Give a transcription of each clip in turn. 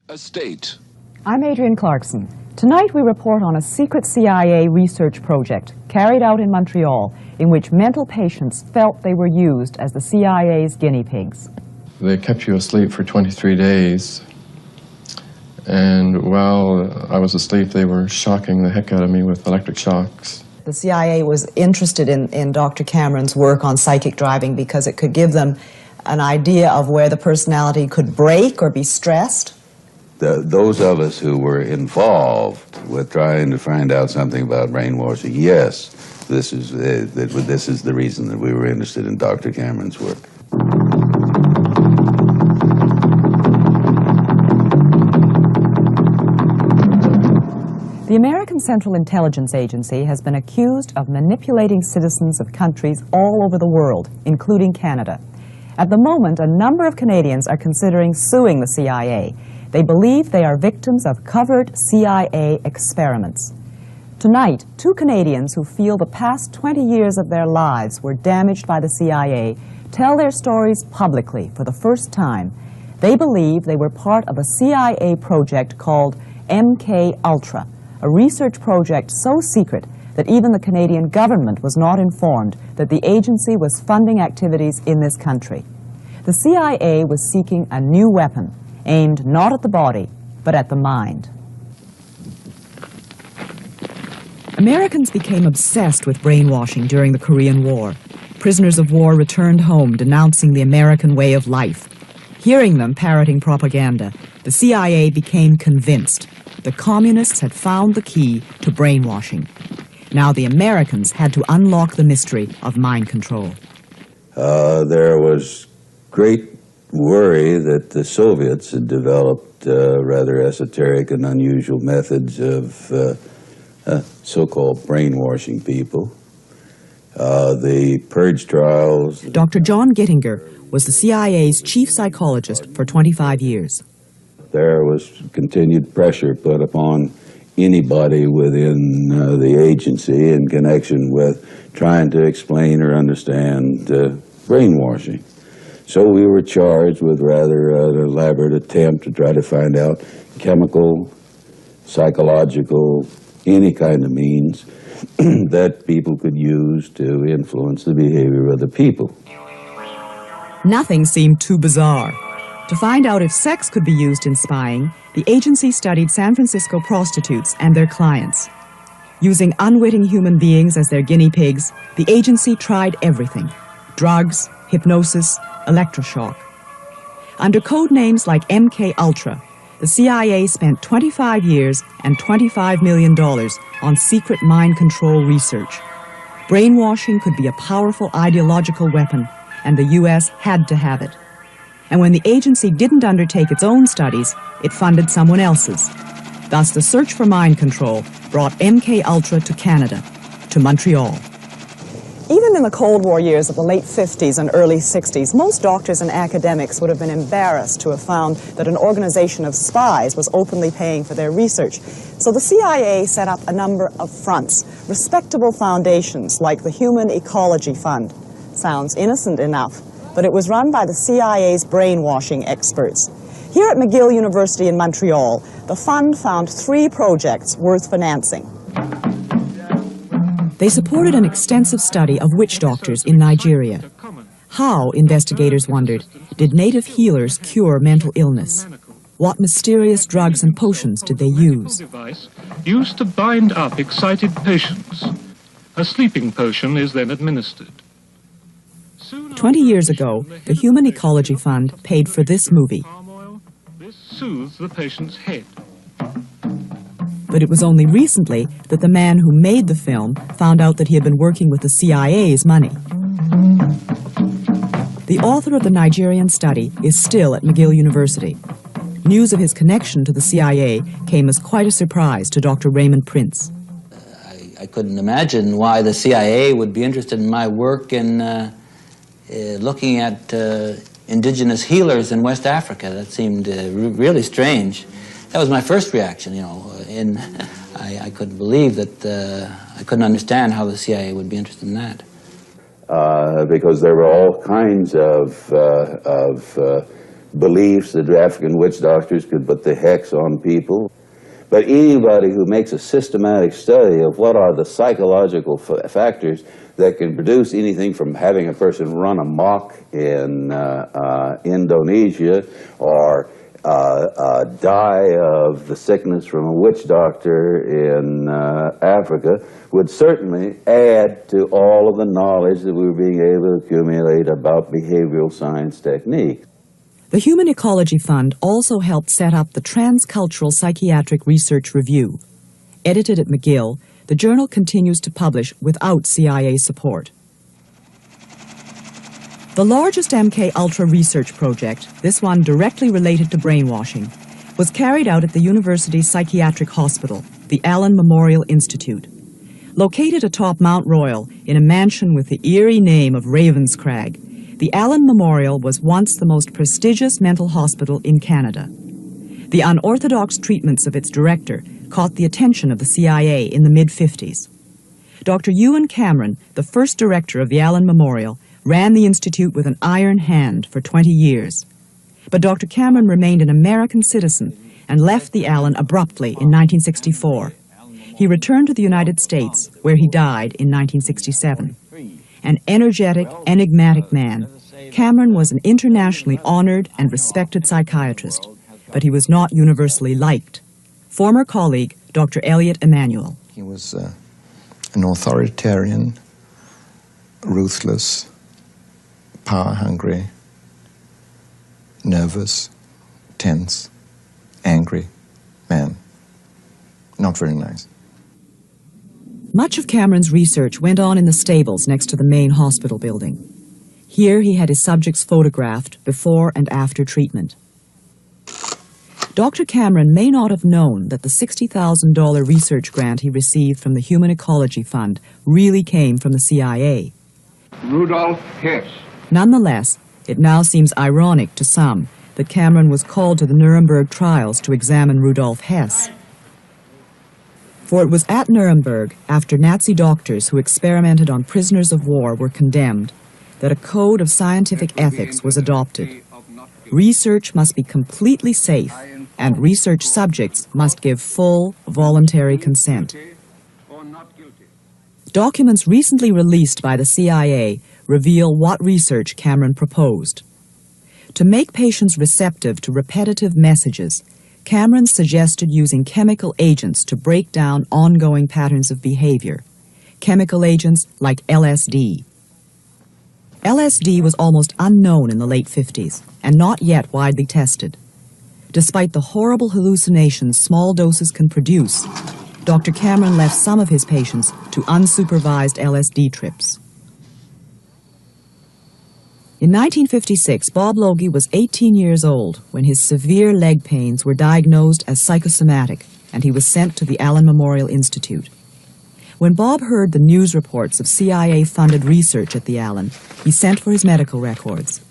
A state. I'm Adrienne Clarkson. Tonight we report on a secret CIA research project carried out in Montreal in which mental patients felt they were used as the CIA's guinea pigs. They kept you asleep for 23 days, and while I was asleep they were shocking the heck out of me with electric shocks. The CIA was interested in Dr. Cameron's work on psychic driving because it could give them an idea of where the personality could break or be stressed. Those of us who were involved with trying to find out something about brainwashing, yes, this is the reason that we were interested in Dr. Cameron's work. The American Central Intelligence Agency has been accused of manipulating citizens of countries all over the world, including Canada. At the moment, a number of Canadians are considering suing the CIA. They believe they are victims of covert CIA experiments. Tonight, two Canadians who feel the past 20 years of their lives were damaged by the CIA tell their stories publicly for the first time. They believe they were part of a CIA project called MKUltra, a research project so secret that even the Canadian government was not informed that the agency was funding activities in this country. The CIA was seeking a new weapon, aimed not at the body, but at the mind. Americans became obsessed with brainwashing during the Korean War. Prisoners of war returned home denouncing the American way of life. Hearing them parroting propaganda, the CIA became convinced the communists had found the key to brainwashing. Now the Americans had to unlock the mystery of mind control. There was great worry that the Soviets had developed rather esoteric and unusual methods of so-called brainwashing people. The purge trials... Dr. John Gittinger was the CIA's chief psychologist for 25 years. There was continued pressure put upon anybody within the agency in connection with trying to explain or understand brainwashing. So we were charged with rather an elaborate attempt to try to find out chemical, psychological, any kind of means that people could use to influence the behavior of the people. Nothing seemed too bizarre. To find out if sex could be used in spying, the agency studied San Francisco prostitutes and their clients. Using unwitting human beings as their guinea pigs, the agency tried everything: drugs, hypnosis, electroshock. Under code names like MKUltra, the CIA spent 25 years and $25 million on secret mind control research. Brainwashing could be a powerful ideological weapon, and the U.S. had to have it. And when the agency didn't undertake its own studies, it funded someone else's. Thus, the search for mind control brought MKUltra to Canada, to Montreal. Even in the Cold War years of the late 50s and early 60s, most doctors and academics would have been embarrassed to have found that an organization of spies was openly paying for their research. So the CIA set up a number of fronts, respectable foundations like the Human Ecology Fund. Sounds innocent enough, but it was run by the CIA's brainwashing experts. Here at McGill University in Montreal, the fund found 3 projects worth financing. They supported an extensive study of witch doctors in Nigeria. How, investigators wondered, did native healers cure mental illness? What mysterious drugs and potions did they use? Used to bind up excited patients. A sleeping potion is then administered. 20 years ago, the Human Ecology Fund paid for this movie. This soothes the patient's head. But it was only recently that the man who made the film found out that he had been working with the CIA's money. The author of the Nigerian study is still at McGill University. News of his connection to the CIA came as quite a surprise to Dr. Raymond Prince. I couldn't imagine why the CIA would be interested in my work in looking at indigenous healers in West Africa. That seemed really strange. That was my first reaction, you know, and I couldn't believe that, I couldn't understand how the CIA would be interested in that. Because there were all kinds of beliefs that African witch doctors could put the hex on people. But anybody who makes a systematic study of what are the psychological factors that can produce anything from having a person run amok in Indonesia or die of the sickness from a witch doctor in Africa would certainly add to all of the knowledge that we were being able to accumulate about behavioral science techniques. The Human Ecology Fund also helped set up the Transcultural Psychiatric Research Review. Edited at McGill, the journal continues to publish without CIA support. The largest MKUltra research project, this one directly related to brainwashing, was carried out at the university's psychiatric hospital, the Allen Memorial Institute. Located atop Mount Royal in a mansion with the eerie name of Ravenscrag, the Allen Memorial was once the most prestigious mental hospital in Canada. The unorthodox treatments of its director caught the attention of the CIA in the mid-50s. Dr. Ewan Cameron, the first director of the Allen Memorial, ran the institute with an iron hand for 20 years. But Dr. Cameron remained an American citizen and left the Allen abruptly in 1964. He returned to the United States, where he died in 1967. An energetic, enigmatic man, Cameron was an internationally honored and respected psychiatrist, but he was not universally liked. Former colleague Dr. Elliot Emanuel. He was an authoritarian, ruthless, power-hungry, nervous, tense, angry man. Not very nice. Much of Cameron's research went on in the stables next to the main hospital building. Here he had his subjects photographed before and after treatment. Dr. Cameron may not have known that the $60,000 research grant he received from the Human Ecology Fund really came from the CIA. Rudolf Hess. Nonetheless, it now seems ironic to some that Cameron was called to the Nuremberg trials to examine Rudolf Hess. For it was at Nuremberg, after Nazi doctors who experimented on prisoners of war were condemned, that a code of scientific ethics was adopted. Research must be completely safe, and research subjects must give full, voluntary consent. Documents recently released by the CIA reveal what research Cameron proposed. To make patients receptive to repetitive messages, Cameron suggested using chemical agents to break down ongoing patterns of behavior. Chemical agents like LSD. LSD was almost unknown in the late 50s and not yet widely tested. Despite the horrible hallucinations small doses can produce, Dr. Cameron left some of his patients to unsupervised LSD trips. In 1956, Bob Logie was 18 years old when his severe leg pains were diagnosed as psychosomatic, and he was sent to the Allen Memorial Institute. When Bob heard the news reports of CIA-funded research at the Allen, he sent for his medical records.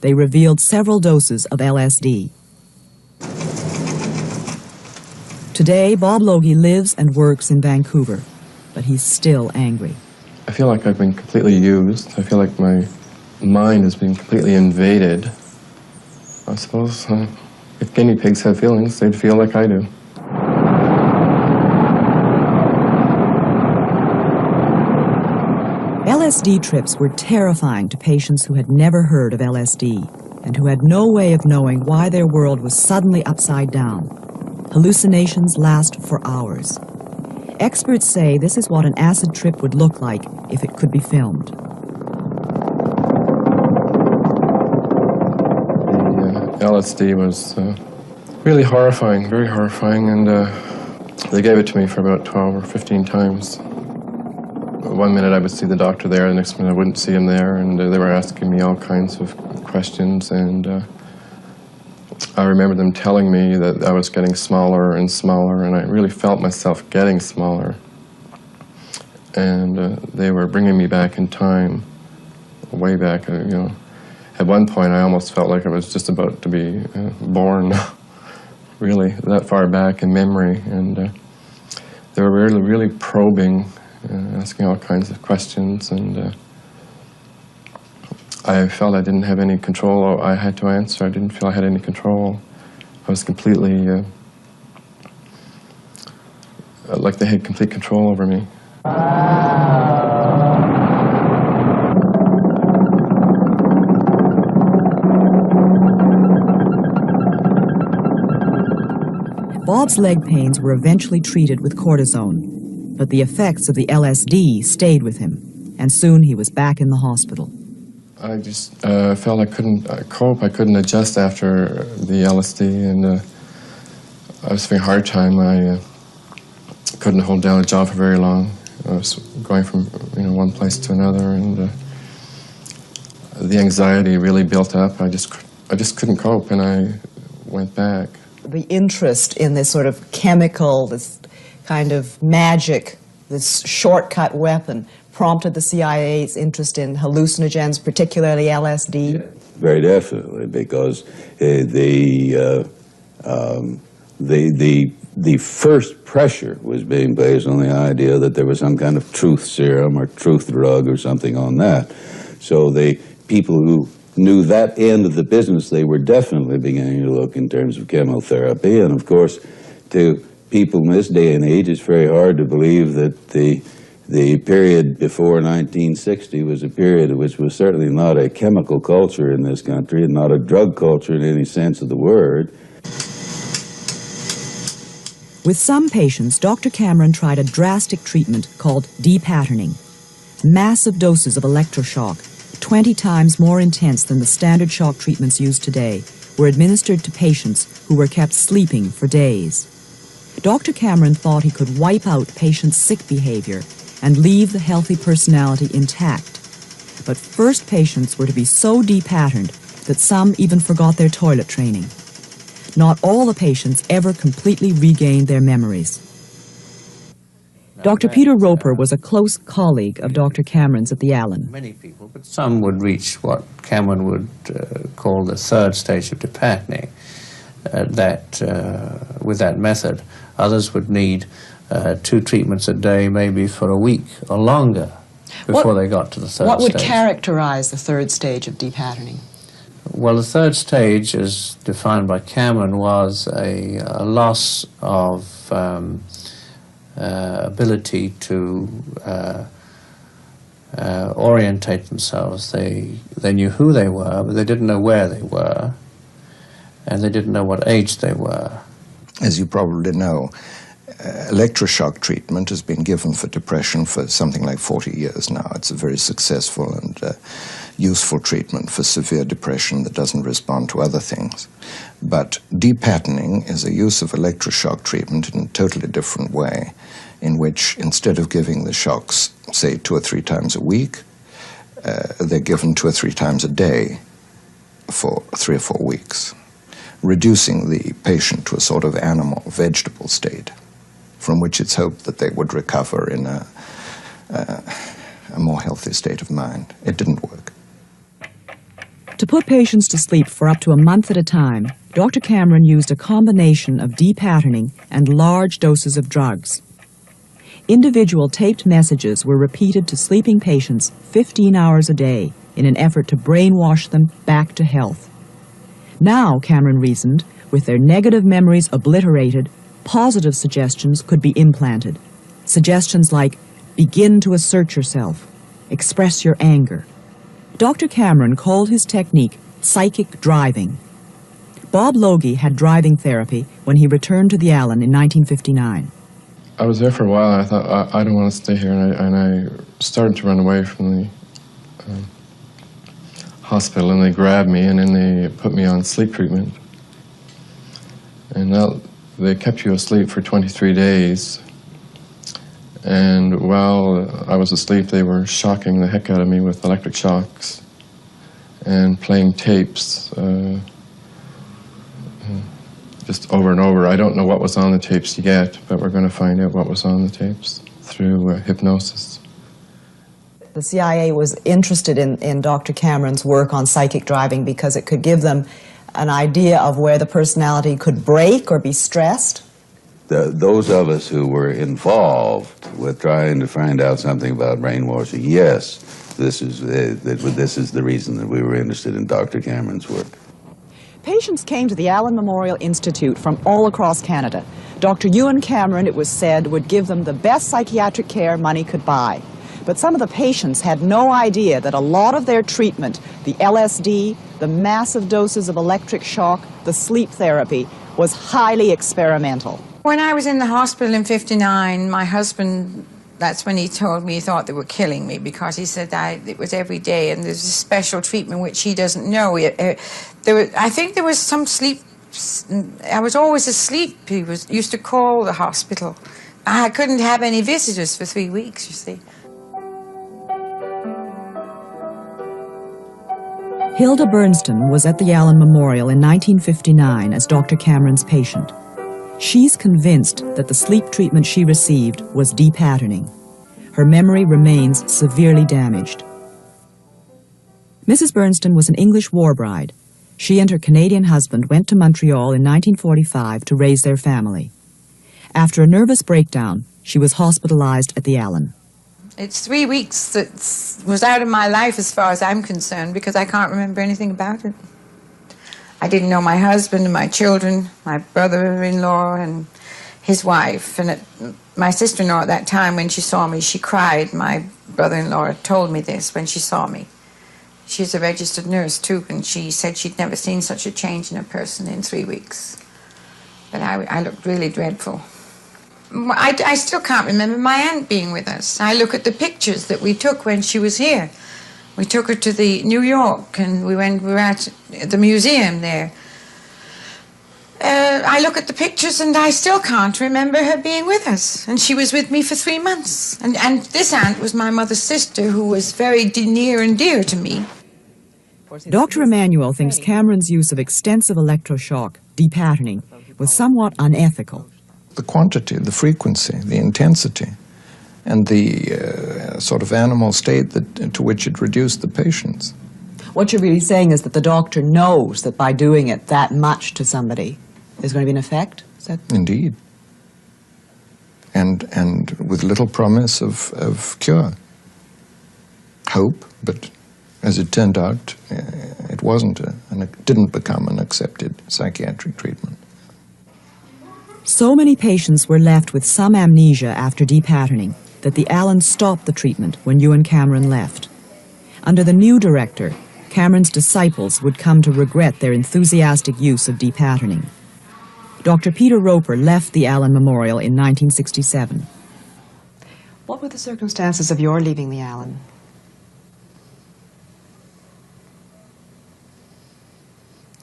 They revealed several doses of LSD. Today, Bob Logie lives and works in Vancouver, but he's still angry. I feel like I've been completely used. I feel like my mind has been completely invaded. I suppose if guinea pigs have feelings, they'd feel like I do. LSD trips were terrifying to patients who had never heard of LSD and who had no way of knowing why their world was suddenly upside down. Hallucinations last for hours. Experts say this is what an acid trip would look like if it could be filmed. The LSD was really horrifying, very horrifying, and they gave it to me for about 12 or 15 times. One minute I would see the doctor there, the next minute I wouldn't see him there, and they were asking me all kinds of questions, and I remember them telling me that I was getting smaller and smaller, and I really felt myself getting smaller. And they were bringing me back in time, way back, you know. At one point I almost felt like I was just about to be born, really, that far back in memory, and they were really, really probing, asking all kinds of questions, and I felt I didn't have any control. I had to answer. I didn't feel I had any control. I was completely, like they had complete control over me. Bob's leg pains were eventually treated with cortisone, but the effects of the LSD stayed with him, and soon he was back in the hospital. I just felt I couldn't cope. I couldn't adjust after the LSD, and I was having a hard time. I couldn't hold down a job for very long. I was going from one place to another, and the anxiety really built up. I just couldn't cope, and I went back. The interest in this sort of chemical, this kind of magic, this shortcut weapon, prompted the CIA's interest in hallucinogens, particularly LSD? Yeah, very definitely, because the first pressure was being based on the idea that there was some kind of truth serum or truth drug or something on that. So the people who knew that end of the business, they were definitely beginning to look in terms of chemotherapy. And of course, to people in this day and age, it's very hard to believe that the period before 1960 was a period which was certainly not a chemical culture in this country and not a drug culture in any sense of the word. With some patients, Dr. Cameron tried a drastic treatment called depatterning. Massive doses of electroshock, 20 times more intense than the standard shock treatments used today, were administered to patients who were kept sleeping for days. Dr. Cameron thought he could wipe out patients' sick behavior and leave the healthy personality intact. But first patients were to be so depatterned that some even forgot their toilet training. Not all the patients ever completely regained their memories. Dr. Peter Roper was a close colleague of Dr. Cameron's at the Allen. Many people, but some would reach what Cameron would call the third stage of depatterning. With that method, others would need 2 treatments a day, maybe for a week or longer, before they got to the third stage. What would characterize the third stage of depatterning? Well, the third stage, as defined by Cameron, was a loss of ability to orientate themselves. They knew who they were, but they didn't know where they were, and they didn't know what age they were. As you probably know, electroshock treatment has been given for depression for something like 40 years now. It's a very successful and useful treatment for severe depression that doesn't respond to other things. But depatterning is a use of electroshock treatment in a totally different way, in which instead of giving the shocks, say, 2 or 3 times a week, they're given 2 or 3 times a day for 3 or 4 weeks, reducing the patient to a sort of animal, vegetable state, from which it's hoped that they would recover in a more healthy state of mind. It didn't work. To put patients to sleep for up to a month at a time, Dr. Cameron used a combination of depatterning and large doses of drugs. Individual taped messages were repeated to sleeping patients 15 hours a day in an effort to brainwash them back to health. Now, Cameron reasoned, with their negative memories obliterated, positive suggestions could be implanted. Suggestions like, begin to assert yourself, express your anger. Dr. Cameron called his technique psychic driving. Bob Logie had driving therapy when he returned to the Allen in 1959. I was there for a while, and I thought, I don't want to stay here, and I started to run away from the hospital, and they grabbed me, and then they put me on sleep treatment. And now they kept you asleep for 23 days. And while I was asleep, they were shocking the heck out of me with electric shocks and playing tapes just over and over. I don't know what was on the tapes yet, but we're going to find out what was on the tapes through hypnosis. The CIA was interested in Dr. Cameron's work on psychic driving because it could give them an idea of where the personality could break or be stressed. Those of us who were involved with trying to find out something about brainwashing, yes, this is the reason that we were interested in Dr. Cameron's work. Patients came to the Allen Memorial Institute from all across Canada. Dr. Ewan Cameron, it was said, would give them the best psychiatric care money could buy. But some of the patients had no idea that a lot of their treatment, the LSD, the massive doses of electric shock, the sleep therapy, was highly experimental. When I was in the hospital in '59, my husband, that's when he told me he thought they were killing me, because he said it was every day and there's a special treatment which he doesn't know. I think there was some sleep. I was always asleep. He used to call the hospital. I couldn't have any visitors for 3 weeks, you see. Hilda Bernston was at the Allen Memorial in 1959 as Dr. Cameron's patient. She's convinced that the sleep treatment she received was depatterning. Her memory remains severely damaged. Mrs. Bernston was an English war bride. She and her Canadian husband went to Montreal in 1945 to raise their family. After a nervous breakdown, she was hospitalized at the Allen. It's 3 weeks that was out of my life as far as I'm concerned, because I can't remember anything about it. I didn't know my husband and my children, my brother-in-law and his wife. And my sister-in-law at that time, when she saw me, she cried. My brother-in-law told me this when she saw me. She's a registered nurse too, and she said she'd never seen such a change in a person in 3 weeks. But I looked really dreadful. I still can't remember my aunt being with us. I look at the pictures that we took when she was here. We took her to New York, and we were at the museum there. I look at the pictures, and I still can't remember her being with us. And she was with me for 3 months. And this aunt was my mother's sister, who was very near and dear to me. Dr. Emanuel thinks Cameron's use of extensive electroshock, depatterning, was somewhat unethical. The quantity, the frequency, the intensity, and the sort of animal state to which it reduced the patients. What you're really saying is that the doctor knows that by doing it that much to somebody, there's going to be an effect? Is that... Indeed. And with little promise of cure. Hope, but as it turned out, it wasn't, and it didn't become an accepted psychiatric treatment. So many patients were left with some amnesia after depatterning that the Allen stopped the treatment when Ewan Cameron left. Under the new director, Cameron's disciples would come to regret their enthusiastic use of depatterning. Dr. Peter Roper left the Allen Memorial in 1967. What were the circumstances of your leaving the Allen?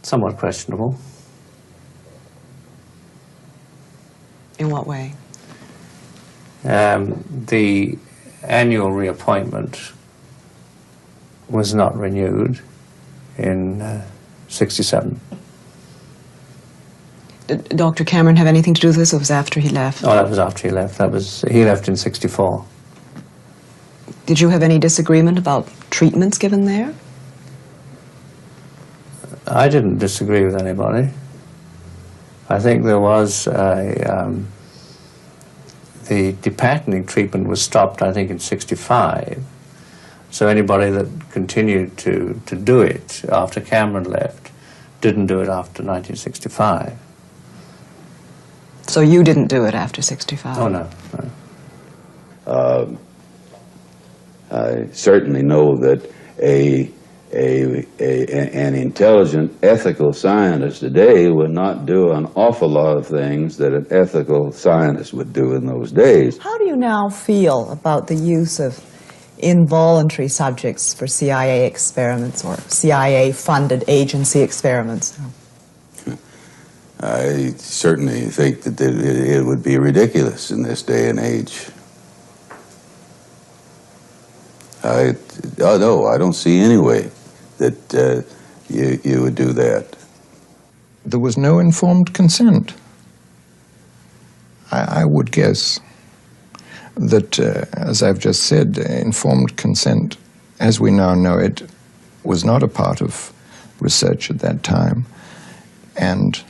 Somewhat questionable. In what way? The annual reappointment was not renewed in '67. Did Dr. Cameron have anything to do with this, or was it after he left? Oh, that was after he left. He left in '64. Did you have any disagreement about treatments given there? I didn't disagree with anybody. I think there was the depatterning treatment was stopped, I think, in '65. So anybody that continued to do it after Cameron left didn't do it after 1965. So you didn't do it after '65? Oh, no. I certainly know that an intelligent, ethical scientist today would not do an awful lot of things that an ethical scientist would do in those days. How do you now feel about the use of involuntary subjects for CIA experiments or CIA-funded agency experiments? I certainly think that it would be ridiculous in this day and age. No, I don't see any way that you would do that. There was no informed consent. I would guess that, as I've just said, informed consent, as we now know it, was not a part of research at that time, and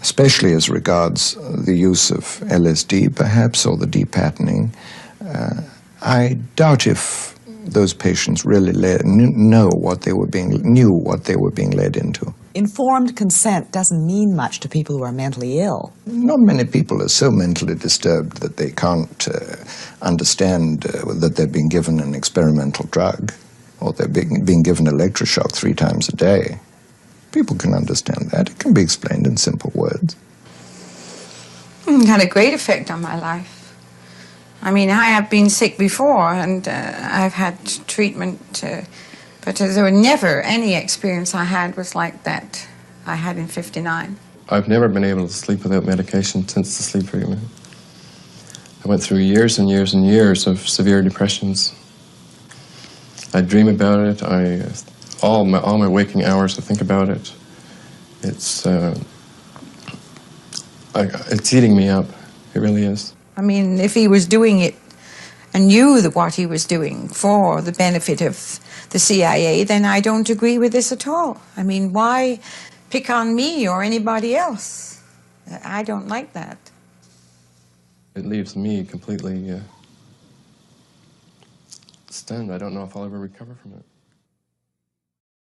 especially as regards the use of LSD, perhaps, or the depatterning, I doubt if those patients really knew what they were being led into. Informed consent doesn't mean much to people who are mentally ill. Not many people are so mentally disturbed that they can't understand that they're being given an experimental drug or they're being given electroshock 3 times a day. People can understand that. It can be explained in simple words. It had a great effect on my life. I mean, I have been sick before, and I've had treatment, but there were never any experience I had was like that I had in '59. I've never been able to sleep without medication since the sleep treatment. I went through years and years and years of severe depressions. I dream about it. All my waking hours I think about it. It's eating me up. It really is. I mean, if he was doing it and knew what he was doing for the benefit of the CIA, then I don't agree with this at all. I mean, why pick on me or anybody else? I don't like that. It leaves me completely stunned. I don't know if I'll ever recover from it.